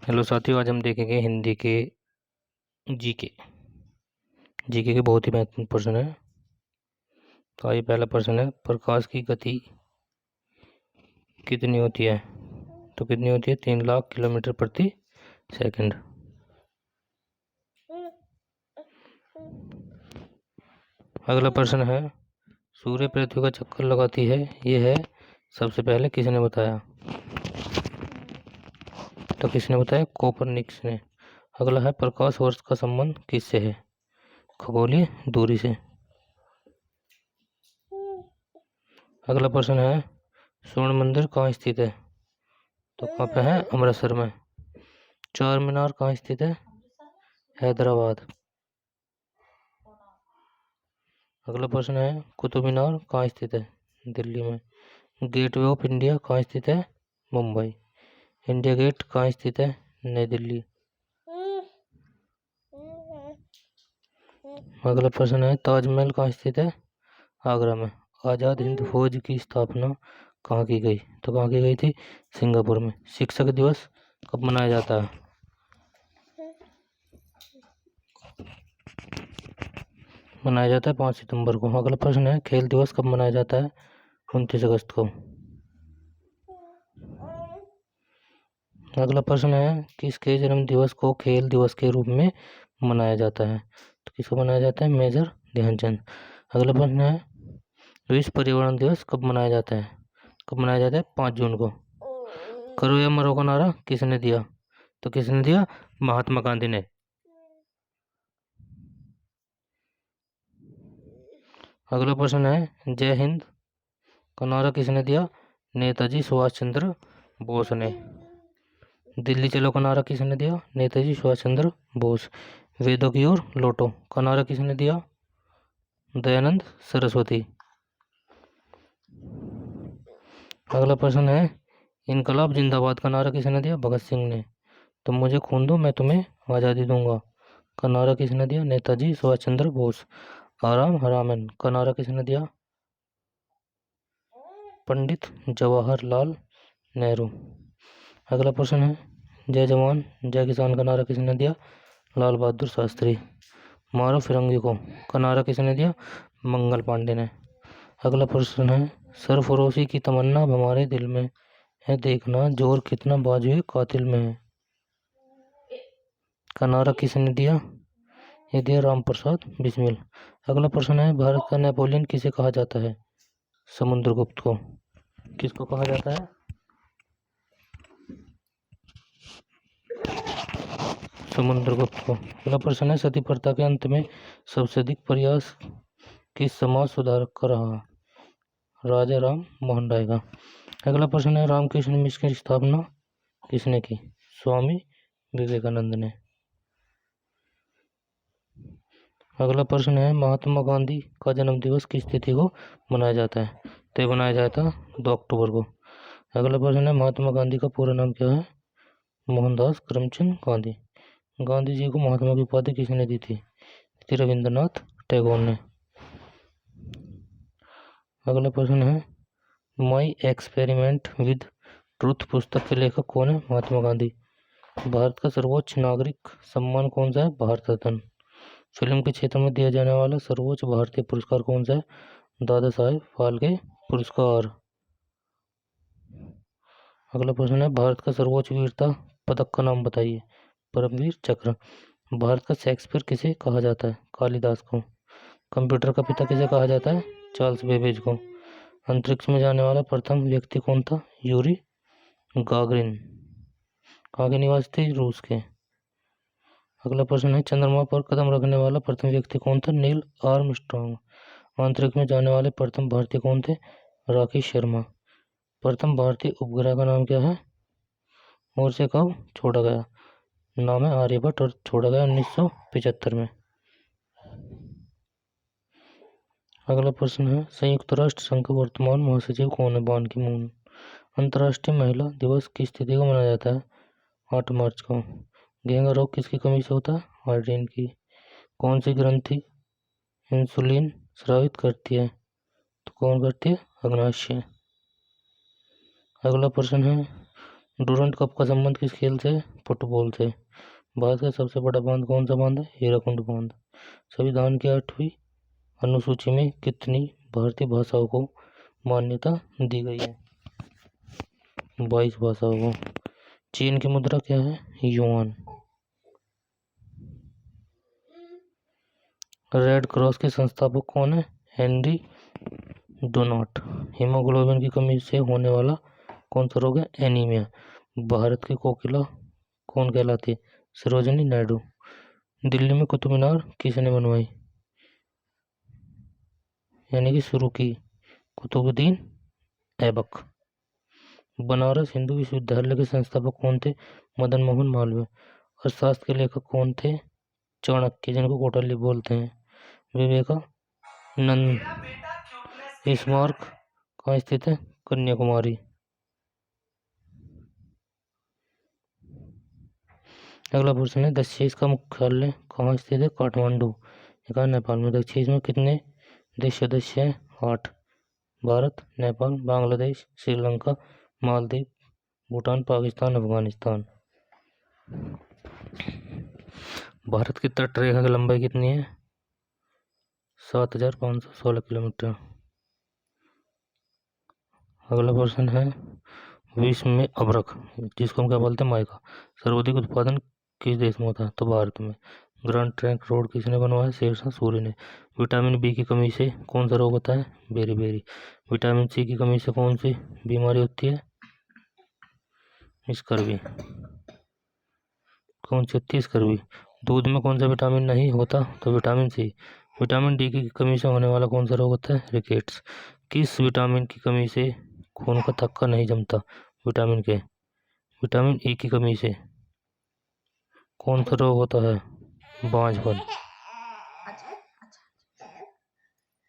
Hello साथियों, आज हम देखेंगे हिंदी के जीके जीके के बहुत ही महत्वपूर्ण प्रश्न है। तो आइए, पहला प्रश्न है, प्रकाश की गति कितनी होती है? तो कितनी होती है? 3 लाख किलोमीटर प्रति सेकंड। अगला प्रश्न है, सूर्य पृथ्वी का चक्कर लगाती है, यह है सबसे पहले किसने बताया? तो किसने बताया? कोपरनिकस ने। अगला है, प्रकाश वर्ष का संबंध किससे है? खगोलीय दूरी से। अगला प्रश्न है, स्वर्ण मंदिर कहाँ स्थित है? तो कहाँ पे है? अमृतसर में। चार मीनार कहाँ स्थित है? हैदराबाद। अगला प्रश्न है, कुतुब मीनार कहाँ स्थित है? दिल्ली में। गेटवे ऑफ इंडिया कहाँ स्थित है? मुंबई। इंडिया गेट कहाँ स्थित है? नई दिल्ली। अगला प्रश्न है, ताजमहल कहाँ स्थित है? आगरा में। आज़ाद हिंद फौज की स्थापना कहाँ की गई? तो कहाँ की गई थी? सिंगापुर में। शिक्षक दिवस कब मनाया जाता है? मनाया जाता है 5 सितंबर को। अगला प्रश्न है, खेल दिवस कब मनाया जाता है? 29 अगस्त को। अगला प्रश्न है, किसके जन्म दिवस को खेल दिवस के रूप में मनाया जाता है? तो किसको मनाया जाता है? मेजर ध्यानचंद। अगला प्रश्न है, विश्व पर्यावरण दिवस कब मनाया जाता है? कब मनाया जाता है? 5 जून को। करो या मरो का नारा किसने दिया? तो किसने दिया? महात्मा गांधी ने। अगला प्रश्न है, जय हिंद का नारा किसने दिया? नेताजी सुभाष चंद्र बोस ने। दिल्ली चलो का नारा किसने दिया? नेताजी सुभाष चंद्र बोस। वेदों की ओर लौटो का नारा किसने दिया? दयानंद सरस्वती। अगला प्रश्न है, इनकलाब जिंदाबाद का नारा किसने दिया? भगत सिंह ने। तुम मुझे खून दो, मैं तुम्हें आज़ादी दूंगा का नारा किसने दिया? नेताजी सुभाष चंद्र बोस। आराम हरामन का नारा किसने दिया? पंडित जवाहरलाल नेहरू। अगला प्रश्न है, जय जवान जय किसान का नारा किसने दिया? लाल बहादुर शास्त्री। मारो फिरंगी को का नारा किसने दिया? मंगल पांडे ने। अगला प्रश्न है, सरफरोशी की तमन्ना अब हमारे दिल में है, देखना जोर कितना बाजुए कातिल में है का नारा किसने दिया? ये दिया राम प्रसाद बिस्मिल। अगला प्रश्न है, भारत का नेपोलियन किसे कहा जाता है? समुद्रगुप्त को। किसको कहा जाता है? समुद्रगुप्त को। अगला प्रश्न है, सती प्रथा के अंत में सबसे अधिक प्रयास किस समाज सुधारक का रहा? राजा राम मोहन राय का। अगला प्रश्न है, रामकृष्ण मिशन की स्थापना किसने की? स्वामी विवेकानंद ने। अगला प्रश्न है, महात्मा गांधी का जन्म दिवस किस तिथि को मनाया जाता है? तो मनाया जाता है 2 अक्टूबर को। अगला प्रश्न है, महात्मा गांधी का पूरा नाम क्या है? मोहनदास करमचंद गांधी। गांधी जी को महात्मा की उपाधि किसने दी थी? रविंद्रनाथ टैगोर ने। अगला प्रश्न है, माई एक्सपेरिमेंट विद ट्रूथ पुस्तक के लेखक कौन है? महात्मा गांधी। भारत का सर्वोच्च नागरिक सम्मान कौन सा है? भारत रत्न। फिल्म के क्षेत्र में दिया जाने वाला सर्वोच्च भारतीय पुरस्कार कौन सा है? दादा साहेब फाल्के पुरस्कार। अगला प्रश्न है, भारत का सर्वोच्च वीरता पदक का नाम बताइए। परमवीर चक्र। भारत का शेक्सपियर किसे कहा जाता है? कालिदास को। कंप्यूटर का पिता किसे कहा जाता है? चार्ल्स बेबेज को। अंतरिक्ष में जाने वाला प्रथम व्यक्ति कौन था? Yuri Gagarin. कहाँ के निवासी थे? रूस के। अगला प्रश्न है, चंद्रमा पर कदम रखने वाला प्रथम व्यक्ति कौन था? Neil Armstrong. अंतरिक्ष में जाने वाले प्रथम भारतीय कौन थे? राकेश शर्मा। प्रथम भारतीय उपग्रह का नाम क्या है और से कब छोड़ा गया? नाम है आर्यभट्ट और छोड़ा गया 1975 में। अगला प्रश्न है, संयुक्त राष्ट्र संघ का वर्तमान महासचिव कौन है? बान की मून। अंतर्राष्ट्रीय महिला दिवस किस तिथि को मनाया जाता है? 8 मार्च को। घेंगा रोग किसकी कमी से होता है? आयोडीन की। कौन सी ग्रंथि इंसुलिन स्रावित करती है? तो कौन करती है? अग्नाशय। अगला प्रश्न है, डूरंड कप का संबंध किस खेल से? फुटबॉल से। भारत का सबसे बड़ा बांध कौन सा बांध है? हीराकुंड बांध। संविधान की 8वीं अनुसूची में कितनी भारतीय भाषाओं को मान्यता दी गई है? 22 भाषाओं को। चीन की मुद्रा क्या है? युआन। रेड क्रॉस के संस्थापक कौन है? Henry doughnut. हीमोग्लोबिन की कमी से होने वाला कौन सा रोग है? एनीमिया। भारत की कोकिला कौन कहलाती है? सरोजिनी नायडू। दिल्ली में कुतुब मीनार किसने बनवाई, यानी कि शुरू की? कुतुबुद्दीन ऐबक। बनारस हिंदू विश्वविद्यालय के संस्थापक कौन थे? मदन मोहन मालवीय। अर्थशास्त्र के लेखक कौन थे? चाणक्य, जिनको कौटिल्य बोलते हैं। विवेकानंद स्मारक कहाँ स्थित है? कन्याकुमारी। अगला प्रश्न है, दक्षिण का मुख्यालय कहाँ स्थित है? काठमांडू। नेपाल में। दक्षिण में कितने देश सदस्य हैं? 8। भारत, नेपाल, बांग्लादेश, श्रीलंका, मालदीव, भूटान, पाकिस्तान, अफगानिस्तान। भारत की तट रेखा की लंबाई कितनी है? 7516 किलोमीटर। अगला प्रश्न है, विश्व में अभ्रक, जिसको हम क्या बोलते हैं? माइका, सर्वाधिक उत्पादन किस देश में होता है? तो भारत में। ग्रैंड ट्रंक रोड किसने बनवाया? शेरशाह सूरी ने। विटामिन बी की कमी से कौन सा रोग होता है? बेरी। विटामिन सी की कमी से कौन सी बीमारी होती है? स्कर्वी। कौन सी होती है? स्कर्वी। दूध में कौन सा विटामिन नहीं होता? तो विटामिन सी। विटामिन डी की कमी से होने वाला कौन सा रोग होता है? रिकेट्स। किस विटामिन की कमी से खून का थक्का नहीं जमता? विटामिन के। विटामिन ई की कमी से कौन सा रोग होता है? बांझपन।